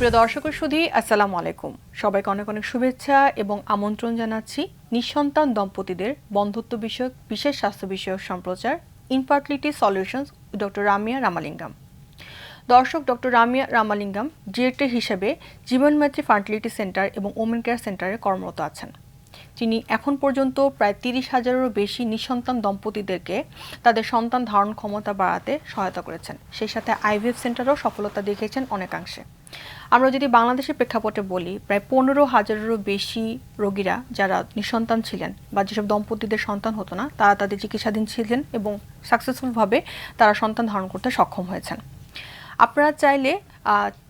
প্রিয় দর্শক ও সুধী, আসসালামু আলাইকুম। সবাইকে অনেক অনেক শুভেচ্ছা এবং আমন্ত্রণ জানাচ্ছি নিঃসন্তান দম্পতিদের বন্ধ্যত্ব বিষয়ক বিশেষ স্বাস্থ্য বিষয়ক সম্প্রচার infertility solutions doctor Ramiya Ramalingam. দর্শক, ডক্টর রামিয়া রামালিঙ্গম ডিরেক্টর হিসেবে জীবনমাতৃ ফার্টিলিটি সেন্টার এবং ওমেন কেয়ার সেন্টারে কর্মরত আছেন। তিনি এখন পর্যন্ত প্রায় 30,000-এরও বেশি নিঃসন্তান দম্পতিদেরকে তাদের সন্তান ধারণ ক্ষমতা বাড়াতে সহায়তা করেছেন। সেই সাথে আইভিএফ সেন্টারও সফলতা দেখিয়েছেন অনেকাংশে। আমরা যদি বাংলাদেশের প্রেক্ষাপটে বলি, প্রায় 15,000-এরও বেশি রোগীরা যারা নিঃসন্তান ছিলেন বা যেসব দম্পতিদের সন্তান হতো না, তারা তাদের চিকিৎসাধীন ছিলেন এবং সাকসেসফুলভাবে তারা সন্তান ধারণ করতে সক্ষম হয়েছেন। আপনারা চাইলে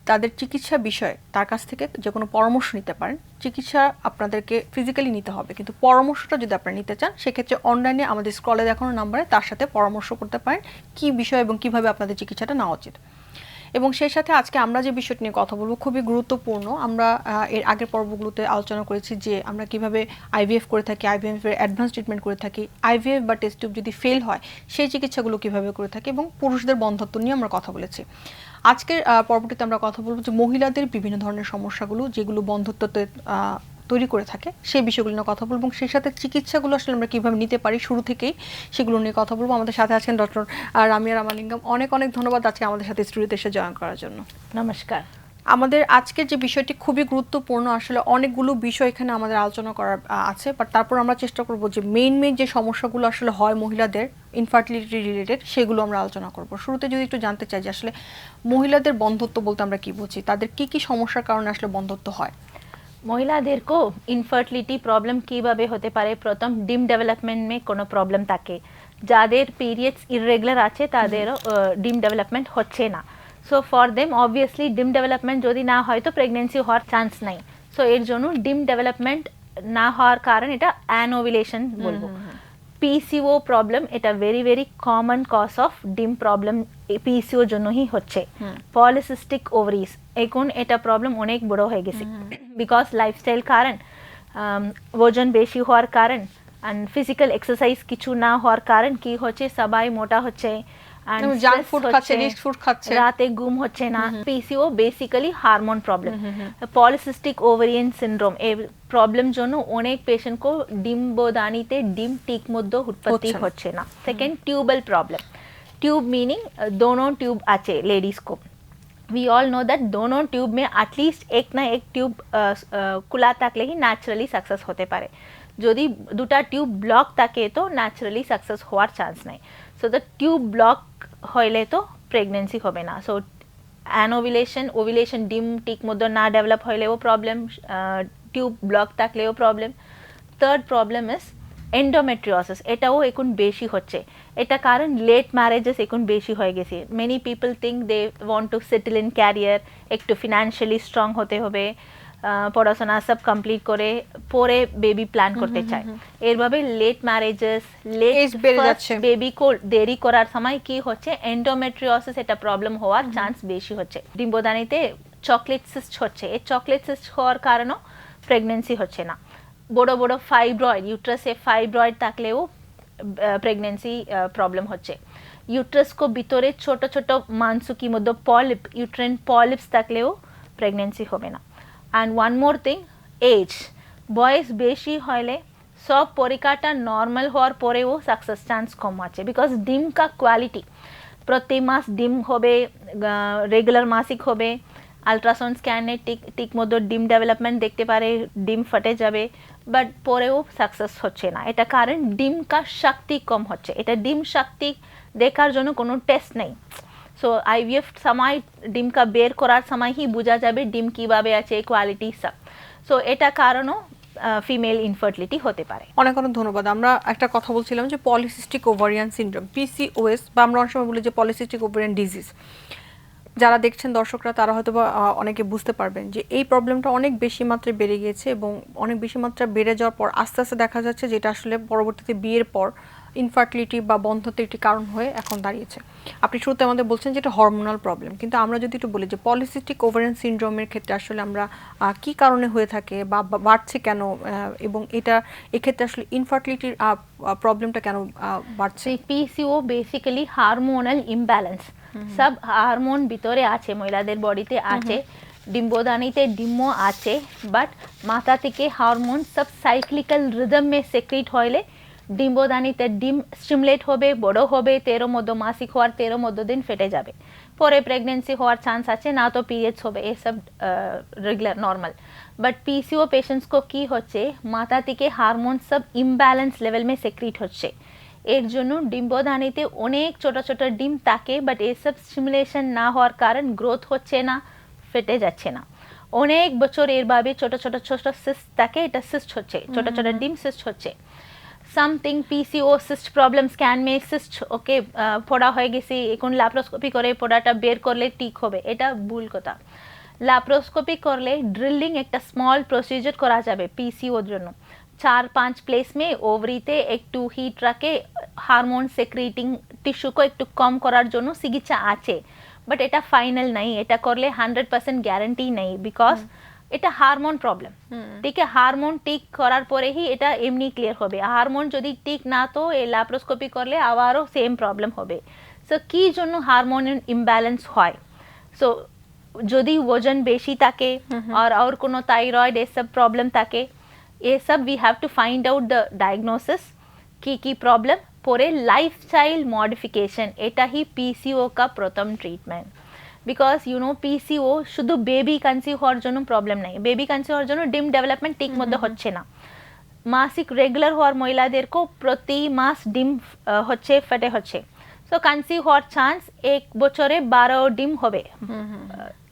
তাদের চিকিৎসা বিষয়ে তার কাছ থেকে যে কোনো পরামর্শ নিতে পারেন। চিকিৎসা আপনাদেরকে ফিজিক্যালি নিতে হবে, কিন্তু পরামর্শটা যদি আপনারা নিতে চান সেক্ষেত্রে অনলাইনে আমাদের স্ক্রলে দেখানো নাম্বারে তার সাথে পরামর্শ করতে পারেন কী বিষয় এবং কীভাবে আপনাদের চিকিৎসাটা নেওয়া উচিত। এবং সেই সাথে আজকে আমরা যে বিষয়টি নিয়ে কথা বলবো খুবই গুরুত্বপূর্ণ। আমরা এর আগের পর্বগুলোতে আলোচনা করেছি যে আমরা কিভাবে আইভিএফ করে থাকি, আইভিএফ এর অ্যাডভান্স ট্রিটমেন্ট করে থাকি, আইভিএফ বা টেস্ট টিউব যদি ফেল হয় সেই চিকিৎসাগুলো কিভাবে করে থাকি, এবং পুরুষদের বন্ধ্যত্ব নিয়ে আমরা কথা বলেছি। আজকের পর্বটিতে আমরা কথা বলবো যে মহিলাদের বিভিন্ন ধরনের সমস্যাগুলো যেগুলো বন্ধ্যত্বতে তৈরি করে থাকে সেই বিষয়গুলো নিয়ে কথা বলবো, এবং সেই সাথে চিকিৎসাগুলো আসলে আমরা কীভাবে নিতে পারি শুরু থেকেই সেগুলো নিয়ে কথা বলবো। আমাদের সাথে আছেন ডক্টর রামিয়া রামালিঙ্গম। অনেক অনেক ধন্যবাদ আজকে আমাদের সাথে স্টুডিওতে এসে জয়েন করার জন্য। নমস্কার। আমাদের আজকের যে বিষয়টি খুবই গুরুত্বপূর্ণ, আসলে অনেকগুলো বিষয় এখানে আমাদের আলোচনা করার আছে, বাট তারপর আমরা চেষ্টা করব যে মেইন যে সমস্যাগুলো আসলে হয় মহিলাদের ইনফার্টিলিটি রিলেটেড সেগুলো আমরা আলোচনা করব। শুরুতে যদি একটু জানতে চাই যে আসলে মহিলাদের বন্ধ্যত্ব বলতে আমরা কি বুঝি, তাদের কি কি সমস্যার কারণে আসলে বন্ধ্যত্ব হয়? মহিলাদের কো ইনফার্টিলিটি প্রবলেম কিভাবে হতে পারে? প্রথম, ডিম ডেভেলপমেন্ট মে কোনো প্রবলেম থাকে, যাদের পিরিয়ডস ইররেগুলার আছে তাদের ডিম ডেভেলপমেন্ট হচ্ছে না। সো ফর দেম অবভিয়াসলি ডিম ডেভেলপমেন্ট যদি না হয় তো প্রেগনেন্সি হওয়ার চান্স নাই। সো এর জন্য ডিম ডেভেলপমেন্ট না হওয়ার কারণ এটা অ্যানোভিলেশন বলবো। পিসিও প্রবলেম এটা very very common cause of ডিম প্রবলেম, পিসিওর জন্যই হচ্ছে। পলিসিস্টিক ওভারিজ এখন এটা প্রবলেম অনেক বড় হয়ে গেছে, বিকজ লাইফস্টাইল কারণ, ওজন বেশি হওয়ার কারণ, অ্যান্ড ফিজিক্যাল এক্সারসাইজ কিছু না হওয়ার কারণ কি হচ্ছে, সবাই মোটা হচ্ছে, জাঙ্ক ফুড খাচ্ছে, রিস্ক ফুড খাচ্ছে, রাতে ঘুম হচ্ছে না। PCO basically hormone problem. Polycystic ovarian syndrome এই প্রবলেম জন্য অনেক পেশেন্ট কো ডিম্বদানিতে ডিম ঠিক মধ্যে উৎপত্তি হচ্ছে না। Second, tubal problem. Tube meaning दोनों ट्यूब आचे लेडीज को। वी ऑल नो दैट दोनों ट्यूब में एटलिस्ट एक ना एक ट्यूब खुला থাকলে ही ন্যাচারালি সাকসেস হতে পারে। যদি দুটা টিউব ব্লক থাকে তো ন্যাচারালি সাকসেস হওয়ার চান্স নাই। সো দ্য টিউব ব্লক হইলে তো প্রেগনেন্সি হবে না। সো অ্যানোভিলেশন, ওভিলেশন, ডিম ঠিক মতো না ডেভেলপ হইলেও প্রবলেম, টিউব ব্লক থাকলেও problem. Third problem is endometriosis, এটাও এখন বেশি হচ্ছে। এটা কারণ লেট ম্যারেজেস এখন বেশি হয়ে গেছে। Many people think they want to settle in career, একটু ফিনান্সিয়ালি স্ট্রং হতে হবে, পড়াশোনা সব কমপ্লিট করে পরে বেবি প্ল্যান করতে চায়। এরভাবে লেট ম্যারেজেস, লেট বেবি কো দেরি করার সময় কি হচ্ছে, এন্ডোমেট্রিওসিস এটা প্রবলেম হওয়ার চান্স বেশি হচ্ছে। ডিম্বদানিতে চকলেট সিস্ট হচ্ছে, এই চকলেট সিস্ট হওয়ার কারণেও প্রেগনেন্সি হচ্ছে না। বড় বড় ফাইব্রয়েড, ইউট্রাসে ফাইব্রয়েড থাকলেও প্রেগনেন্সি প্রবলেম হচ্ছে। ইউট্রাস কো ভিতরে ছোট ছোট মাংসুকি মধ্যে পলিপ, ইউট্রেন পলিপস থাকলেও প্রেগনেন্সি হবে না। And one more thing, age. বয়স বেশি হলে সব পরীক্ষাটা নর্মাল হওয়ার পরেও সাকসেস চান্স কম আছে, বিকজ ডিম কা কোয়ালিটি, প্রতি মাস ডিম হবে, রেগুলার মাসিক হবে, আলট্রাসাউন্ড স্ক্যানে ঠিক মতো ডিম ডেভেলপমেন্ট দেখতে পারে, ডিম ফটে যাবে, বাট পরেও সাকসেস হচ্ছে না। এটা কারণ ডিম কা শক্তি কম হচ্ছে। এটা ডিম শক্তি দেখার জন্য কোনো টেস্ট নেই। সো আইভিএফ সময় ডিম কা বের করার সময় হি বোঝা যাবে ডিম কীভাবে আছে, কোয়ালিটি সব। সো এটা কারণও ফিমেল ইনফার্টিলিটি হতে পারে। অনেক অনেক ধন্যবাদ। আমরা একটা কথা বলছিলাম যে পলিসিস্টিক ওভারিয়ান সিনড্রোম, পিসিওএস, বা আমরা অনেক সময় বলি যে পলিসিস্টিক ওভারিয়ান ডিজিজ। যারা দেখছেন দর্শকরা তারা হয়তো বা অনেকে বুঝতে পারবেন যে এই প্রবলেমটা অনেক বেশি মাত্রায় বেড়ে গিয়েছে, এবং অনেক বেশি মাত্রায় বেড়ে যাওয়ার পর আস্তে আস্তে দেখা যাচ্ছে যেটা আসলে পরবর্তীতে বিয়ের পর ইনফার্টিলিটি বা বন্ধ্যত্বের একটি কারণ হয়ে এখন দাঁড়িয়েছে। আপনি শুরুতে আমাদের বলছেন যে এটা হরমোনাল প্রবলেম, কিন্তু আমরা যদি একটু বলি যে পলিসিস্টিক ওভারিয়ান সিনড্রোমের ক্ষেত্রে আসলে আমরা কি কারণে হয়ে থাকে বা বাড়ছে কেন, এবং এটা এক্ষেত্রে আসলে ইনফার্টিলিটির প্রবলেমটা কেন বাড়ছে? PCO basically হারমোনাল imbalance. সব হারমোন ভিতরে আছে, মহিলাদের বডিতে আছে, ডিম্বদানিতে ডিমও আছে, বাট মাথা থেকে হরমোন সব সাইক্লিক্যাল রিদম মে সেক্রিট হইলে ডিম্বদানিতে ডিম স্টিমুলেট হবে, বড় হবে, 13 মাসিক হওয়ার 13 দিন ফেটে যাবে, পরে প্রেগনেন্সি হওয়ার চান্স আছে, না তো পিরিয়ডস হবে, এসব regular normal. But PCO patients কো কি হচ্ছে, মাথা থেকে হারমোন সব ইমব্যালেন্স লেভেল মে সেক্রিট হচ্ছে, এর জন্য ডিম্বদানিতে অনেক ছোট ছোট ডিম থাকে, বাট এসব স্টিমুলেশন না হওয়ার কারণ গ্রোথ হচ্ছে না, ফেটে যাচ্ছে না। অনেক বছর এরভাবে ছোট ছোট ছোট সিস্ট থাকে, এটা সিস্ট হচ্ছে, ছোট ছোট ডিম সিস্ট হচ্ছে। Something PCO cyst problem scan মে সিস্ট ওকে ফোড়া হয়ে গেছে, এখন ল্যাপ্রোস্কোপি করে ফোড়াটা বের করলে ঠিক হবে, এটা ভুল কথা। ল্যাপ্রোস্কোপি করলে ড্রিলিং একটা স্মল প্রসিজার করা যাবে পিসিওর জন্য। 4-5 প্লেস में ওভারিতে একটু হিট রাখে হারমোন সেক্রেটিং টিস্যু को একটু কম করার জন্য চিকিৎসা আছে, বাট এটা ফাইনাল নাই, এটা করলে 100% গ্যারান্টি নেই, বিকজ এটা হারমোন প্রবলেম। ঠিক আছে, হারমোন ঠিক করার পরে হি এটা এমনি ক্লিয়ার হবে, হারমোন যদি ঠিক না তো এই ল্যাপ্রোস্কোপি করলে আবারও সেম প্রবলেম হবে। সো কি জন্য হারমোন ইমব্যালেন্স হয়, সো যদি ওজন বেশি থাকে আর কোনো থাইরয়েড এসব প্রবলেম থাকে, ये सब we have to find out the diagnosis की प्रॉब्लम, পরে লাইফস্টাইল মডিফিকেশন, এটা হি পিসিও का প্রথম ট্রিটমেন্ট। বিকজ পিসিও শুধু বেবি কনসিভ হওয়ার জন্য প্রবলেম নাই, বেবি কনসিভ হওয়ার জন্য ডিম ডেভেলপমেন্ট ঠিক মতো হচ্ছে না। মাসিক রেগুলার হওয়ার মহিলাদেরকেও প্রতি মাস ডিম হচ্ছে, ফেটে হচ্ছে, সো কনসিভ হওয়ার চান্স 1 বছরে 12 ডিম হবে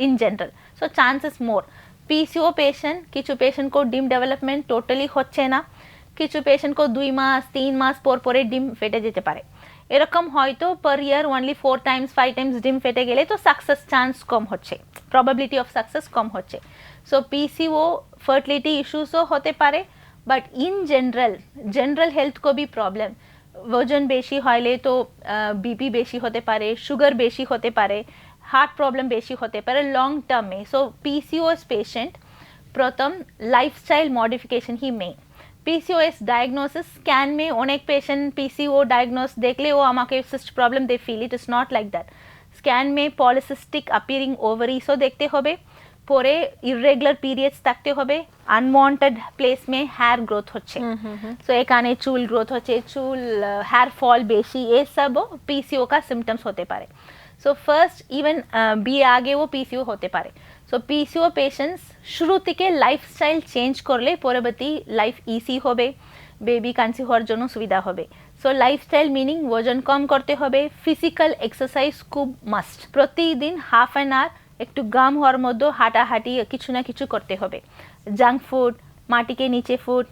in general, so chances more. PCO patient, কিছু পেশেন্ট को ডিম ডেভেলপমেন্ট টোটালি হচ্ছে না, কিছু পেশেন্ট को 2 মাস 3 মাস পরে ডিম ফেটে যেতে পারে, এরকম হয়তো পার ইয়ার অনলি 4 টাইমস 5 টাইমস ডিম ফেটে গেলে তো সাকসেস চান্স কম হচ্ছে, প্রবাবিলিটি অফ সাকসেস কম হচ্ছে। সো পিসিও ফার্টিলিটি ইস্যুসও হতে পারে, বাট ইন জেনারেল হেলথ को भी প্রবলেম, ওজন বেশি হলে তো বিপি বেশি হতে পারে, সুগার বেশি হতে পারে, हार्ट प्रॉब्लम बेशी होते पर लॉन्ग टर्म में। सो पीसीओएस पेशेंट प्रथम लाइफस्टाइल मॉडिफिकेशन ही मेन। पीसीओएस डायग्नोसिस स्कैन में अनेक पेशेंट पीसीओ डायग्नोस देखले वो आमाके cyst problem they feel, it is not like that. Scan में पॉलिसिस्टिक अपीयरिंग ओवरीसो देखते होबे, পরে ইররেগুলার পিরিয়ডস থাকতে হবে, আনওয়ান্টেড প্লেস মে হেয়ার গ্রোথ হচ্ছে, সো এখানে চুল গ্রোথ হচ্ছে, চুল হেয়ার ফল বেশি, এসবও পিসিও का सिम्टम्स होते पारे। सो फर्स्ट इवन বিয়ে আগেও পিসিও হতে পারে। সো পিসিও পেশেন্টস শুরু থেকে লাইফস্টাইল চেঞ্জ করলে পরবর্তী লাইফ ইজি হবে, বেবি কনসিভ হওয়ার জন্য সুবিধা হবে। সো লাইফস্টাইল মিনিং ওজন কম করতে হবে, ফিজিক্যাল এক্সারসাইজ খুব মাস্ট, প্রতিদিন হাফ অ্যান আওয়ার একটু গাম হওয়ার মধ্যে হাঁটাহাঁটি কিছু না কিছু করতে হবে। জাঙ্ক ফুড, মাটিকে নিচে food,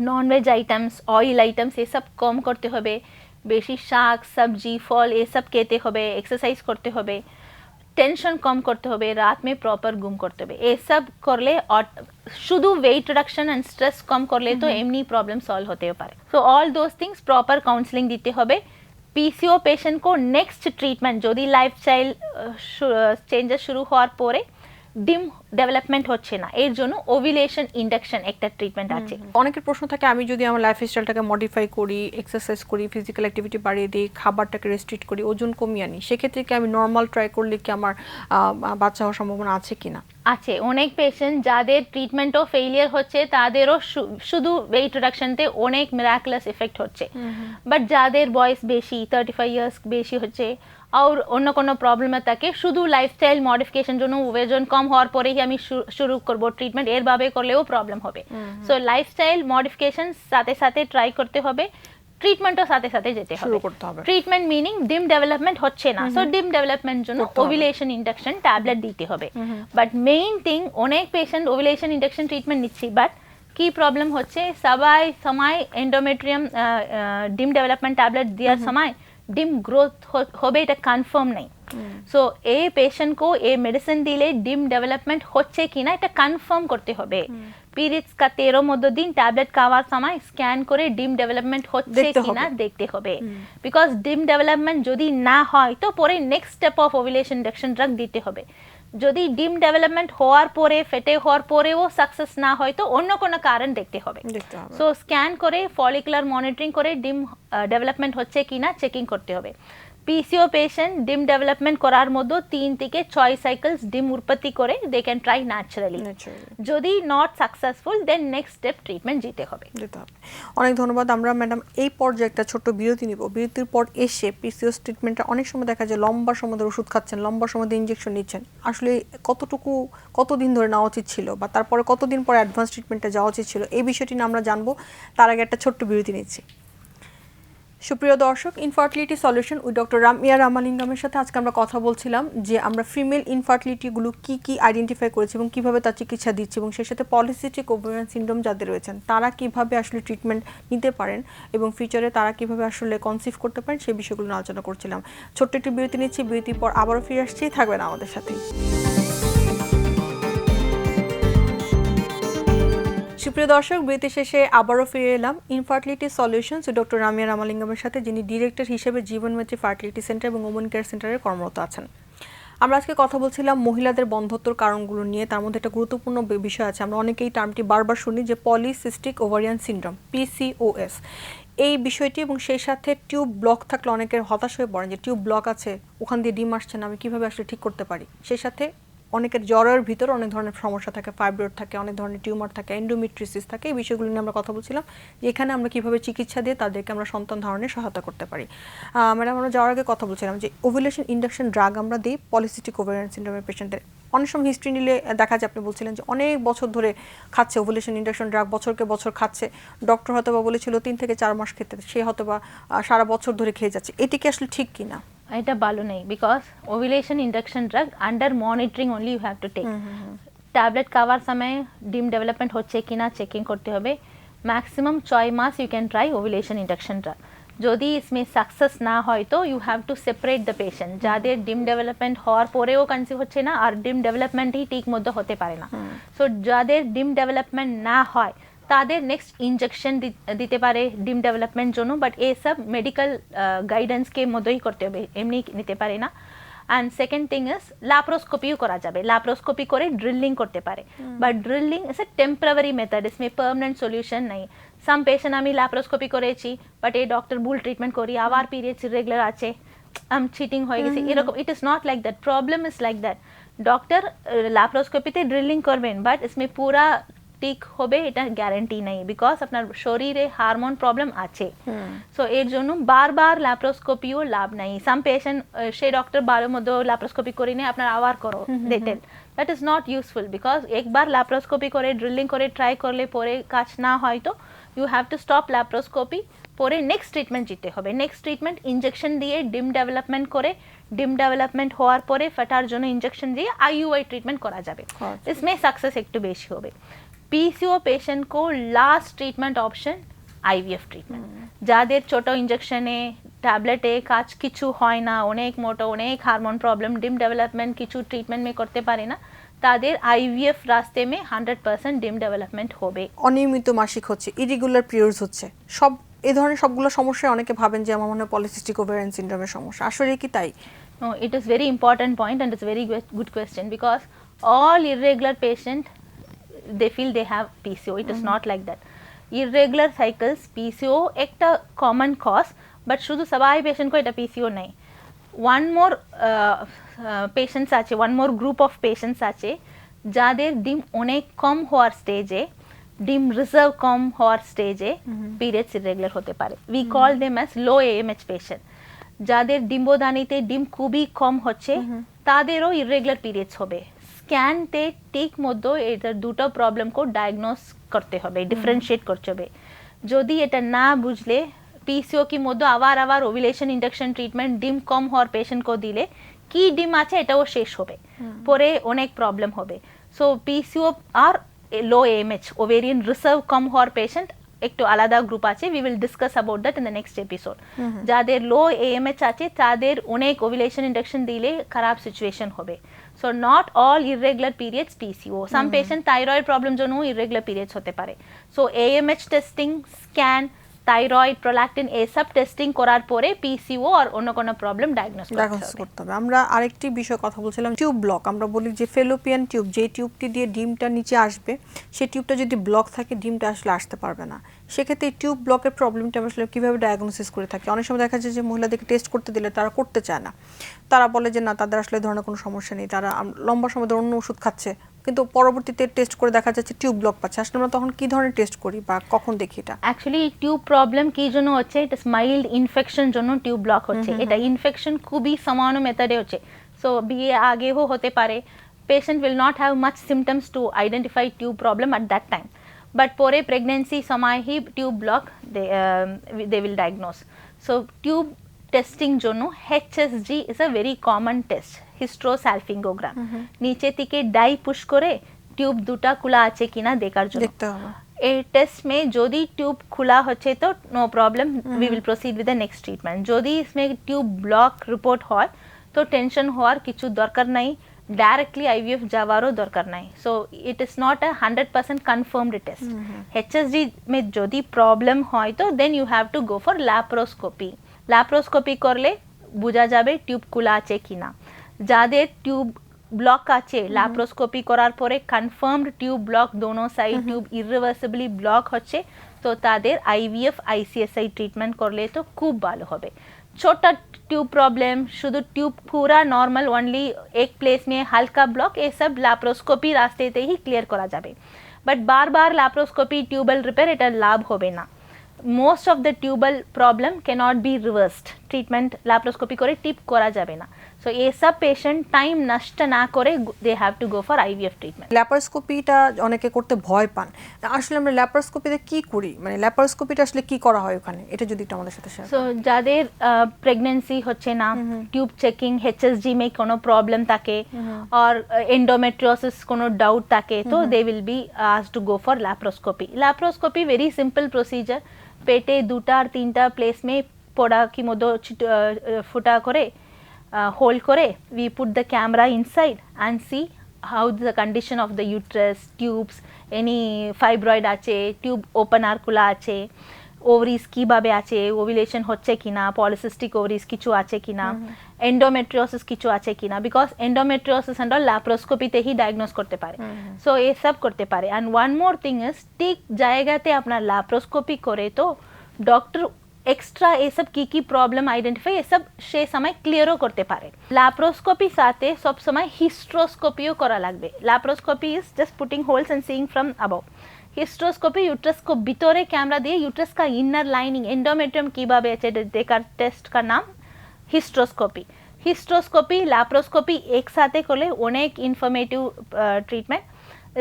non veg items, oil items এসব কম করতে হবে, বেশি শাক সবজি ফল এসব খেতে হবে, এক্সারসাইজ করতে হবে, টেনশন কম করতে হবে, রাত में প্রপার ঘুম করতে হবে। এসব করলে শুধু ওয়েট রিডাকশন এন্ড স্ট্রেস কম করলে তো এমনি প্রবলেম সলভ হতে পারে। So all those things proper counselling দিতে হবে। পিসিও পেশেন্ট को নেক্সট ট্রিটমেন্ট যদি লাইফস্টাইল চেঞ্জেস শুরু হওয়ার পরে ডিম ডেভেলপমেন্ট হচ্ছে না, এর জন্য ওভিলেশন ইন্ডাকশন একটা ট্রিটমেন্ট আছে। অনেকের প্রশ্ন থাকে আমি যদি আমার লাইফস্টাইলটাকে মডিফাই করি, এক্সারসাইজ করি, ফিজিক্যাল অ্যাক্টিভিটি বাড়িয়ে দিই, খাবারটাকে রেস্ট্রিক্ট করি, ওজন কমিয়ে আনি, সেক্ষেত্রে কি আমি নর্মাল ট্রাই করলে কি আমার বাচ্চা হওয়ার সম্ভাবনা আছে কিনা? আছে, অনেক পেশেন্ট যাদের ট্রিটমেন্টও ফেইলিয়ার হচ্ছে তাদেরও শুধু ওয়েট রিডাকশনতে অনেক মিরাকুলাস এফেক্ট হচ্ছে, বাট যাদের বয়স বেশি 35 ইয়ার্স বেশি হচ্ছে আর অন্য কোনো প্রবলেম থাকে, শুধু লাইফস্টাইল মডিফিকেশন জন্য ওজন কম হওয়ার পরেই আমি শুরু করব ট্রিটমেন্ট, এরভাবে করলেও প্রবলেম হবে। সো লাইফস্টাইল মডিফিকেশন সাথে সাথে ট্রাই করতে হবে, ট্রিটমেন্টও সাথে সাথে যেতে হবে। ট্রিটমেন্ট মিনিং ডিম ডেভেলপমেন্ট হচ্ছে না, সো ডিম ডেভেলপমেন্ট জন্য ওভিলেশন ইন্ডাকশন ট্যাবলেট দিতে হবে। বাট মেইন থিং, অনেক পেশেন্ট ওভিলেশন ইন্ডাকশন ট্রিটমেন্ট নিচ্ছি, বাট কি প্রবলেম হচ্ছে, সবাই সময় এন্ডোমেট্রিয়াম ডিম ডেভেলপমেন্ট ট্যাবলেট দেওয়ার সময় ডিম গ্রোথ হবে এটা কনফার্ম নেই। সো এই পেশেন্ট को এই মেডিসিন দিলে ডিম ডেভেলপমেন্ট হচ্ছে কিনা এটা কনফার্ম করতে হবে। পিরিয়ডস का 13 দিন ট্যাবলেট খাওয়ার সময় স্ক্যান করে ডিম ডেভেলপমেন্ট হচ্ছে কিনা দেখতে হবে, বিকজ ডিম ডেভেলপমেন্ট যদি না হয় তো পরে next step of ovulation induction drug দিতে হবে। যদি ডিম ডেভেলপমেন্ট হওয়ার পরে ফেটে হওয়ার পরেও সাকসেস না হয় তো অন্য কোনো কারণ দেখতে হবে। সো স্ক্যান করে ফলিকুলার মনিটরিং করে ডিম ডেভেলপমেন্ট হচ্ছে কিনা চেকিং করতে হবে। পিসিও পেশেন্ট ডিম ডেভেলপমেন্ট করার মধ্যে 3 থেকে 6 সাইকেলস ডিম উৎপত্তি করে দে ক্যান ট্রাই ন্যাচারালি। যদি not successful then next step treatment যেতে হবে। অনেক ধন্যবাদ। আমরা ম্যাডাম এই পর্যায়ে একটা ছোট্ট বিরতি নিব। বিরতির পর এসে পিসিওএস ট্রিটমেন্টটা অনেক সময় দেখা যায় লম্বা সময় ধরে ওষুধ খাচ্ছেন, লম্বা সময় ধরে ইনজেকশন নিচ্ছেন, আসলে কতদিন ধরে নেওয়া উচিত ছিল বা তারপরে কতদিন পর অ্যাডভান্স ট্রিটমেন্টে যাওয়া উচিত ছিল, এই বিষয়টি নিয়ে আমরা জানবো। তার আগে একটা ছোট্ট বিরতি নিচ্ছি। সুপ্রিয় দর্শক, infertility solution with doctor Ramya রামালিঙ্গমের সাথে আজকে আমরা কথা বলছিলাম যে আমরা ফিমেল ইনফার্টিলিটিগুলো কি আইডেন্টিফাই করেছি এবং কিভাবে তার চিকিৎসা দিচ্ছি, এবং সেই সাথে পলিসিস্টিক ওভারিয়ান সিনড্রোম যাদের রয়েছেন তারা কিভাবে আসলে ট্রিটমেন্ট নিতে পারেন এবং ফিউচারে তারা কিভাবে আসলে কনসিভ করতে পারেন সেই বিষয়গুলো নিয়ে আলোচনা করছিলাম। ছোট্ট একটি বিরতি নিচ্ছি, বিরতির পর আবারও ফিরে আসছি, থাকবেন আমাদের সাথেই। সুপ্রিয় দর্শক, বিরতি শেষে আবারও ফিরে এলাম ইনফার্টিলিটি সলিউশনস ডক্টর রামিয়া রামালিঙ্গমের সাথে, যিনি ডিরেক্টর হিসেবে জীবনমৈত্রী ফার্টিলিটি সেন্টার এবং ওমেন কেয়ার সেন্টারে কর্মরত আছেন। আমরা আজকে কথা বলছিলাম মহিলাদের বন্ধ্যত্বর কারণগুলো নিয়ে। তার মধ্যে একটা গুরুত্বপূর্ণ বিষয় আছে, আমরা অনেকেই টার্মটি বারবার শুনি, যে পলিসিস্টিক ওভারিয়ান সিনড্রোম, পিসিওএস। এই বিষয়টি এবং সেই সাথে টিউব ব্লক থাকলে অনেকের হতাশ হয়ে পড়েন যে টিউব ব্লক আছে, ওখান দিয়ে ডিম আসছে না, আমি কীভাবে আসলে ঠিক করতে পারি। সেই সাথে অনেকের জ্বরের ভিতরে অনেক ধরনের সমস্যা থাকে, ফাইব্রয়েড থাকে, অনেক ধরনের টিউমার থাকে, এন্ডোমেট্রিসিস থাকে। এই বিষয়গুলো নিয়ে আমরা কথা বলছিলাম যে এখানে আমরা কীভাবে চিকিৎসা দিয়ে তাদেরকে আমরা সন্তান ধারণে সহায়তা করতে পারি। ম্যাডাম, আমরা যাওয়ার আগে কথা বলছিলাম যে ওভুলেশন ইন্ডাকশন ড্রাগ আমরা দিই পলিসিস্টিক ওভারিয়ান সিনড্রোমের পেশেন্টদের। অনেক সময় হিস্ট্রি নিলে দেখা যায়, আপনি বলছিলেন যে অনেক বছর ধরে খাচ্ছে ওভুলেশন ইন্ডাকশন ড্রাগ, বছরকে বছর খাচ্ছে, ডক্টর হয়তো বা বলেছিল 3 থেকে 4 মাস খেতে, সে হয়তো বা সারা বছর ধরে খেয়ে যাচ্ছে। এটি কি আসলে ঠিক কিনা? এটা ভালো নেই, because ovulation induction drug under monitoring only you have to take. Tablet খাওয়ার সময় ডিম ডেভেলপমেন্ট হচ্ছে কিনা চেকিং করতে হবে। ম্যাক্সিমাম 6 মাস you can try ovulation induction drug. যদি ইসমে সাকসেস না হয় তো you have to separate the patient. যাদের ডিম ডেভেলপমেন্ট হওয়ার পরেও কনসিভ হচ্ছে না আর ডিম ডেভেলপমেন্টই ঠিক মতো হতে পারে না, সো যাদের ডিম ডেভেলপমেন্ট না হয় তাদের নেক্সট ইনজেকশন দিতে পারে ডিম ডেভেলপমেন্ট জন্য, বাট এসব মেডিকেল গাইডেন্সকে মতোই করতে হবে, এমনি নিতে পারে না। অ্যান্ড সেকেন্ড থিং ইজ ল্যাপ্রোস্কোপিও করা যাবে, ল্যাপ্রোস্কোপি করে ড্রিলিং করতে পারে, but drilling is a temporary method, इसमें পার্মানেন্ট সলিউশন নেই। সাম পেশেন্ট আমি ল্যাপ্রোস্কোপি করেছি বাট এই ডক্টর ভুল ট্রিটমেন্ট করি, আবার পিরিয়ডস ইরেগুলার আছে, চিটিং হয়ে গেছে, এরকম। It is not like that, problem is like that. Doctor ল্যাপ্রোস্কোপিতে ড্রিলিং করবেন বাট इसमें পুরা ঠিক হবে এটা গ্যারান্টি নেই, বিকজ আপনার শরীরে হারমোন প্রবলেম আছে। সো এর জন্য বারবার ল্যাপ্রোস্কোপিও লাভ নাই। সাম পেশেন্ট সেই ডক্টর বারের মধ্যে ল্যাপ্রোস্কোপি করে নিয়ে আপনার আবার করো detail, that is not useful, because একবার ল্যাপ্রোস্কোপি করে ড্রিলিং করে ট্রাই করলে পরে কাজ না হয় তো you have to stop laparoscopy, পরে নেক্সট ট্রিটমেন্ট যেতে হবে। নেক্সট ট্রিটমেন্ট ইনজেকশন দিয়ে ডিম ডেভেলপমেন্ট করে, ডিম ডেভেলপমেন্ট হওয়ার পরে ফাটার জন্য ইনজেকশন দিয়ে আইইউআই ট্রিটমেন্ট করা যাবে, इसमें সাকসেস একটু বেশি হবে। পিসিও পেশেন্ট को last treatment option IVF treatment. যাদের ছোট ইনজেকশনে ট্যাবলেটে কাজ কিছু হয় না, অনেক মোটো, অনেক হারমোন প্রবলেম, ডিম ডেভেলপমেন্ট কিছু ট্রিটমেন্ট মে করতে পারে না, তাদের আইভিএফ রাস্তে মে 100% ডিম ডেভেলপমেন্ট হবে। অনিয়মিত মাসিক হচ্ছে, ইরেগুলার পিরিয়ডস হচ্ছে, সব এই ধরনের সবগুলো সমস্যা অনেকে ভাবেন যে আমার মনে হয় পলিসিস্টিক ওভারিয়ান সিনড্রোমের সমস্যা, আসলে কি তাই? No, it is very important point and it's very good question, because all irregular patient they feel they have PCO. It is not like that. Irregular cycles PCO একটা common cause, but শুধু সবাই patient কো এটা PCO নাই। one more patients আছে, one more group of patients আছে যাদের ডিম অনেক কম হওয়ার স্টেজে, ডিম রিজার্ভ কম হওয়ার স্টেজে পিরিয়ডস ইরেগুলার হতে পারে। we call them as low AMH patient। যাদের ডিম্বদানিতে ডিম খুবই কম হচ্ছে তাদেরও ইরেগুলার পিরিয়ডস হবে। স্ক্যানতে ঠিক মধ্যে এটা দুটো প্রবলেম কো ডায়াগনোস করতে হবে, ডিফারেন্সিয়েট করতে হবে। যদি এটা না বুঝলে পিসিও কি মধ্যে আবার ওভুলেশন ইন্ডাকশন ট্রিটমেন্ট ডিম কম হওয়ার পেশেন্ট কো দিলে কি ডিম আছে এটাও শেষ হবে, পরে অনেক প্রবলেম হবে। সো পিসিও আর লো এএমএইচ ওভেরিয়ান রিজার্ভ কম হওয়ার পেশেন্ট একটু আলাদা গ্রুপ আছে, we will discuss about that in the next episode. যাদের লো এএমএইচ আছে তাদের অনেক ওভুলেশন ইন্ডাকশন দিলে খারাপ সিচুয়েশন হবে। So not all irregular periods PCO, some patient thyroid problem জন্য ইররেগুলার পিরিয়ডস হতে পারে। So AMH testing, scan, thyroid, prolactin এসব টেস্টিং করার পরে পিসিও আর অন্য কোনো প্রবলেম ডায়াগনোস করতে হবে। আমরা আরেকটি বিষয় কথা বলছিলাম, টিউব ব্লক। আমরা বলি যে ফেলোপিয়ান টিউব, যে টিউবটি দিয়ে ডিমটা নিচে আসবে সেই টিউবটা যদি ব্লক থাকে ডিমটা আসলে আসতে পারবে না। সেক্ষেত্রে টিউব ব্লকের প্রবলেমটা আমরা আসলে কীভাবে ডায়াগনোসিস করে থাকি? অনেক সময় দেখা যায় যে মহিলাদেরকে টেস্ট করতে দিলে তারা করতে চায় না, তারা বলে যে না তাদের আসলে ধরনের কোনো সমস্যা নেই, তারা লম্বা সময় ধরে অন্য ওষুধ খাচ্ছে, কিন্তু পরবর্তীতে টেস্ট করে দেখা যাচ্ছে টিউব ব্লক পাচ্ছে। আসলে আমরা তখন কি ধরনের টেস্ট করি বা কখন দেখি এটা? অ্যাকচুয়ালি টিউব প্রবলেম কি জন্য হচ্ছে, এটা মাইল্ড ইনফেকশন জন্য টিউব ব্লক হচ্ছে। এটা ইনফেকশন খুবই সামান্য মেথডে হচ্ছে, সো বিয়ে আগেও হতে পারে। Patient will not have much symptoms to identify tube problem at that time, but পরে প্রেগনেন্সি সময় he tube block they will diagnose. So tube testing জন্য HSG is a very common test, hysterosalpingogram. নিচে থেকে die push করে tube দুটা খোলা আছে কিনা দেখার জন্য দেখতে হবে। এই টেস্ট में যদি টিউব খোলা হচ্ছে তো no problem, we will proceed with the next treatment. যদি इसमें টিউব ব্লক রিপোর্ট হয় তো টেনশন হওয়ার কিছু দরকার নাই, ডাইরেক্টলি IVF যাওয়ারও দরকার নাই। So it is not a 100% confirmed test. HSG में যদি প্রবলেম হয় তো then you have to go for laparoscopy. Laparoscopy করলে বোঝা যাবে টিউব খোলা আছে কিনা। যাদের টিউব ব্লক আছে ল্যাপ্রোস্কোপি করার পরে কনফার্মড টিউব ব্লক, দোনো সাইড টিউব ইরিভার্সিবলি ব্লক হচ্ছে, তো তাদের IVF ICSI ট্রিটমেন্ট করলে তো খুব ভালো হবে। छोटा ट्यूब प्रॉब्लम, शुद्ध ट्यूब पूरा नॉर्मल ओनली एक प्लेस में हल्का ब्लॉक, ये सब लैप्रोस्कोपी रास्ते ते ही क्लियर करा जाबे। बट बार बार लैप्रोस्कोपी ट्यूबल रिपेयर এটা লাভ হবে না। Most of the tubal problem cannot be reversed, treatment laparoscopy করে টিপ করা যাবে না। সো এসব পেশেন্ট টাইম নষ্ট না করে they have to go for IVF treatment. ল্যাপারোস্কোপিটা অনেকে করতে ভয় পান, আসলে আমরা ল্যাপারোস্কোপিতে কি করি, মানে ল্যাপারোস্কোপিটা আসলে কি করা হয় ওখানে, এটা যদি একটু আমাদের সাথে শেয়ার সো যাদের প্রেগনেন্সি হচ্ছে না, টিউব চেকিং HSG में কোনো প্রবলেম থাকে और एंडोमेट्रियोसिस কোনো ডাউট থাকে তো they will be asked to go for laparoscopy. Laparoscopy very simple procedure, পেটে দুটা আর তিনটা প্লেস में পোড়া কি মধ্যে ফুটা করে হোল্ড করে we put the camera inside and see how the condition of the uterus, tubes, any fibroid আছে, টিউব ওপেন আর খোলা আছে, ওভারিজ কিভাবে আছে, ওভিলেশন হচ্ছে কিনা, পলিসিস্টিক ওভারিজ কিছু আছে কিনা, এন্ডোমেট্রিওসিস কিছু আছে কিনা, বিকজ এন্ডোমেট্রিওসিস এন্ড অল ল্যাপ্রোস্কোপিতে হি ডায়াগনোস করতে পারে। সো এই সব করতে পারে। And one more thing is ঠিক জায়গাতে আপনার ল্যাপ্রোস্কোপি করে তো ডক্টর এক্সট্রা এসব কি প্রবলেম আইডেন্টিফাই এসব সে সময় ক্লিয়ারও করতে পারে। ল্যাপ্রোস্কোপি সাথে সব সময় হিস্ট্রোস্কোপিও করা লাগবে। Laparoscopy is just putting holes and seeing from अबव। হিস্ট্রোস্কোপি ইউট্রাস को ভিতরে ক্যামেরা দিয়ে ইউট্রাস का ইনার লাইনিং এন্ডোমেট্রিয়াম কিভাবে আছে দেখার টেস্ট का नाम হিস্ট্রোস্কোপি। হিস্ট্রোস্কোপি ল্যাপ্রোস্কোপি একসাথে করলে অনেক ইনফরমেটিভ ট্রিটমেন্ট।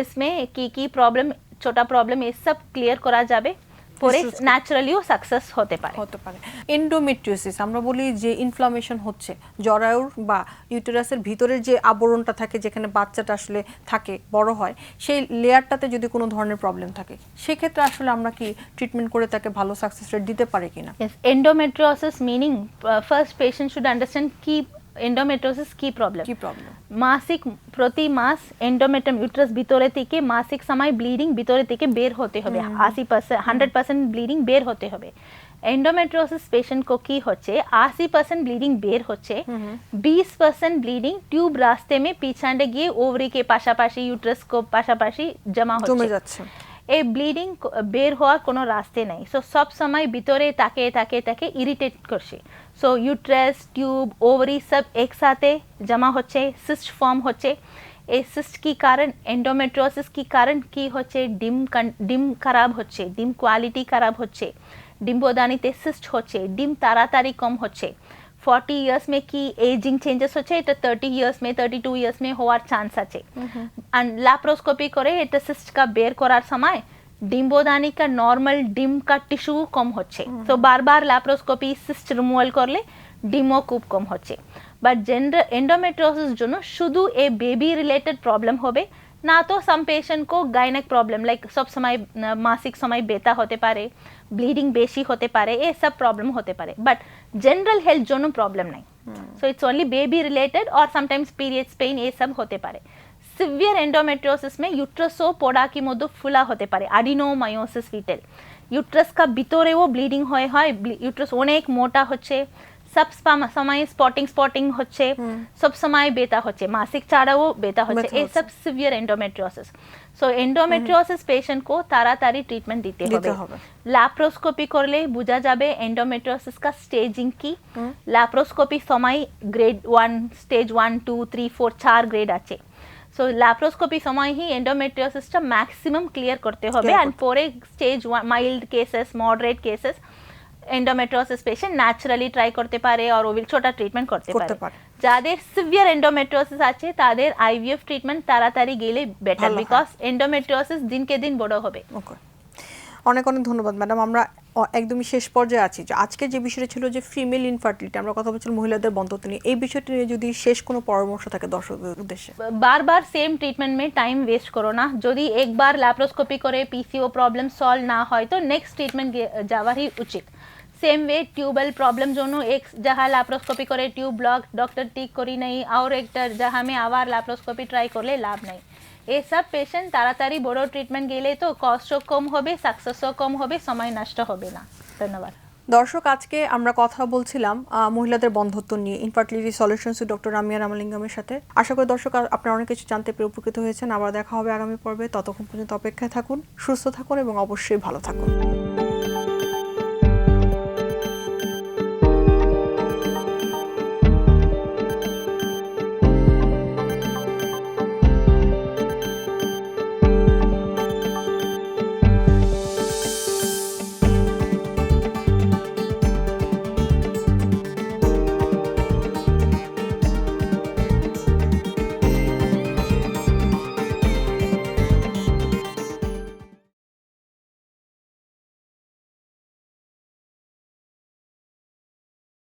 इसमें কি প্রবলেম, ছোটা প্রবলেম এই সব ক্লিয়ার করা যাবে, পরে ন্যাচারালিও সাকসেস হতে পারে। এন্ডোমেট্রিওসিস আমরা বলি যে ইনফ্লামেশন হচ্ছে জরায়ুর বা ইউটেরাসের ভিতরের যে আবরণটা থাকে যেখানে বাচ্চাটা আসলে থাকে বড় হয়, সেই লেয়ারটাতে যদি কোনো ধরনের প্রবলেম থাকে সেক্ষেত্রে আসলে আমরা কি ট্রিটমেন্ট করে তাকে ভালো সাকসেস রেট দিতে পারি কিনা? Endometriosis meaning first patient should understand কি এন্ডোমেট্রিওসিস কি প্রবলেম। মাসিক প্রতি মাস এন্ডোমেট্রিয়াম ইউট্রাস ভিতরে থেকে মাসিক সময় ব্লিডিং ভিতরে থেকে বের হতে হবে, 80% 100% ব্লিডিং বের হতে হবে। এন্ডোমেট্রিওসিস পেশেন্ট को কি হচ্ছে 80% ব্লিডিং বের হচ্ছে, 20% ব্লিডিং টিউব রাস্তে में পিছনে গিয়ে ওভারি के পাশাপাশি ইউট্রাস को পাশাপাশি জমা হচ্ছে। এই ব্লিডিং বের হওয়ার কোনো রাস্তে নেই। সো সব সময় ভিতরে তাকে ইরিটেট করছে। সো ইউট্রাস টিউব ওভারি সব একসাথে জমা হচ্ছে, সিস্ট ফর্ম হচ্ছে। এই সিস্ট কি কারণ এন্ডোমেট্রিওসিস কি কারণ কি হচ্ছে ডিম খারাপ হচ্ছে, ডিম কোয়ালিটি খারাপ হচ্ছে, ডিম্বদানিতে সিস্ট হচ্ছে, ডিম তাড়াতাড়ি কম হচ্ছে। 40 ইয়ার্স में কি এজিং চেঞ্জেস হচ্ছে, এটা 30 ইয়ার্স में 32 ইয়ার্স में হওয়ার চান্স আছে। আর ল্যাপ্রোস্কোপি করে এটা সিস্ট কা বের করার সময় ডিম্বদানি কা নর্মাল ডিম কা টিস্যু কম হচ্ছে। তো বারবার ল্যাপ্রোস্কোপি সিস্ট রিমুভাল করলে ডিমও খুব কম হচ্ছে। বাট এন্ডোমেট্রিওসিস জন্য শুধু এ বেবি রিলেটেড প্রবলেম হবে না, তো সাম পেশেন্ট को গাইনেক প্রবলেম লাইক সব সময় মাসিক সময় ব্যথা হতে পারে, ব্লিডিং বেশি হতে পারে, এই সব প্রবলেম হতে পারে। বাট জেনারেল হেলথ জন্য প্রবলেম নাই। So it's only baby related और समटाइम्स पीरियड्स पेन এই সব হতে পারে। সিভিয়ার এন্ডোমেট্রিওসিস में यूट्रसও পোড়া কি মধ্যে ফুলা হতে পারে, অ্যাডিনোমায়োসিস ফিটাল। ইউট্রাস কা ভিতরেও ব্লিডিং হয়, ইউট্রাস অনেক মোটা হচ্ছে, সব সময় স্পটিং হচ্ছে, সব সময় ব্যথা হচ্ছে, মাসিক ছাড়াও ব্যথা হচ্ছে, এই সব severe endometriosis. So endometriosis patient को তাড়াতাড়ি ট্রিটমেন্ট দিতে হবে। ল্যাপ্রোস্কোপি করলে বোঝা যাবে এন্ডোমেট্রিওসিস का স্টেজিং কি। ল্যাপ্রোস্কোপি সময় গ্রেড 1, স্টেজ 1, 2, 3, 4 4 গ্রেড আছে। সো ল্যাপ্রোস্কোপি সময় হি এন্ডোমেট্রিওসিসটা ম্যাক্সিমাম ক্লিয়ার করতে হবে, এন্ড পরে stage 1 mild cases, moderate cases endometriosis patient naturally try করতে পারে আর ওই ছোটা ট্রিটমেন্ট করতে পারে। যাদের সিভিয়ার এন্ডোমেট্রিওসিস আছে তাদের আইভিএফ ট্রিটমেন্ট তাড়াতাড়ি গেলে বেটার, বিকজ এন্ডোমেট্রিওসিস দিনকে দিন বড় হবে। অনেক অনেক ধন্যবাদ ম্যাডাম। আমরা একদমই শেষ পর্যায়ে আছি। যে আজকে যে বিষয়টা ছিল যে ফিমেল ইনফার্টিলিটি, আমরা কথা বলছিলাম মহিলাদের বন্ধ্যত্ব নিয়ে, এই বিষয়টি নিয়ে যদি শেষ কোনো পরামর্শ থাকে দর্শকদের উদ্দেশ্যে। বারবার সেম ট্রিটমেন্ট में টাইম वेस्ट करो ना। যদি একবার ল্যাপ্রোস্কোপি করে পিসিও প্রবলেম সলভ না হয় তো নেক্সট ট্রিটমেন্ট যাওয়ারই উচিত। सेम वे ट्यूबल प्रॉब्लम जोनो एक जहाँ लैप्रोस्कोपी करे ट्यूब ब्लॉक डॉक्टर ठीक करी नहीं, और एक जहाँ में आवार लैप्रोस्कोपी ट्राई करले लाभ नहीं। ये सब पेशेंट ताड़ाताड़ी बड़ो ट्रिटमेंट गेले तो कस्टও কম হবে, সাকসেসও কম হবে, সময় নষ্ট হবে না। ধন্যবাদ দর্শক। আজকে আমরা কথা বলছিলাম মহিলাদের বন্ধ্যত্ব নিয়ে ইনফার্টিলিটি সলিউশনস ডক্টর রামিয়া রামালিঙ্গমের সাথে। আশা করি দর্শক আপনারা অনেক কিছু জানতে পেরে উপকৃত হয়েছেন। আবার দেখা হবে আগামী পর্বে। ততক্ষণ পর্যন্ত অপেক্ষায় থাকুন, সুস্থ থাকুন এবং অবশ্যই ভালো থাকুন।